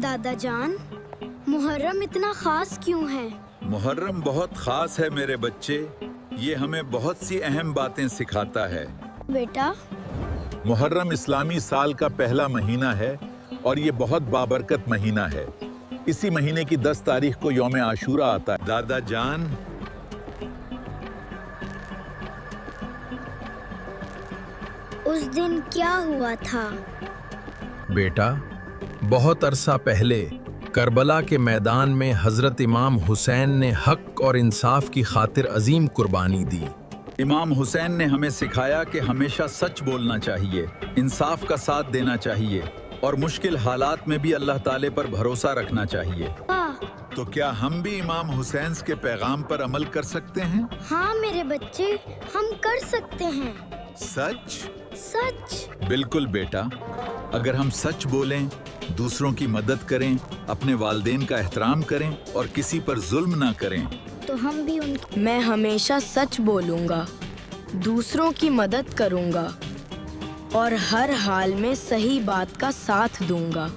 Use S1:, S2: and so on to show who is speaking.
S1: दादा जान, मुहर्रम इतना खास क्यों है?
S2: मुहर्रम बहुत खास है मेरे बच्चे। ये हमें बहुत सी अहम बातें सिखाता है।
S1: बेटा,
S2: मुहर्रम इस्लामी साल का पहला महीना है और ये बहुत बाबरकत महीना है। इसी महीने की 10 तारीख को यौम आशूरा आता है। दादा जान,
S1: उस दिन क्या हुआ था?
S3: बेटा, बहुत अरसा पहले करबला के मैदान में हजरत इमाम हुसैन ने हक और इंसाफ की खातिर अजीम कुर्बानी दी।
S2: इमाम हुसैन ने हमें सिखाया कि हमेशा सच बोलना चाहिए, इंसाफ का साथ देना चाहिए और मुश्किल हालात में भी अल्लाह ताले पर भरोसा रखना चाहिए। तो क्या हम भी इमाम हुसैन के पैगाम पर अमल कर सकते हैं?
S1: हाँ मेरे बच्चे, हम कर सकते हैं।
S2: सच?
S1: सच?
S2: बिल्कुल बेटा, अगर हम सच बोलें, दूसरों की मदद करें, अपने वालिदैन का एहतराम करें और किसी पर जुल्म ना करें,
S1: तो हम भी उनकी।
S4: मैं हमेशा सच बोलूंगा, दूसरों की मदद करूंगा और हर हाल में सही बात का साथ दूंगा।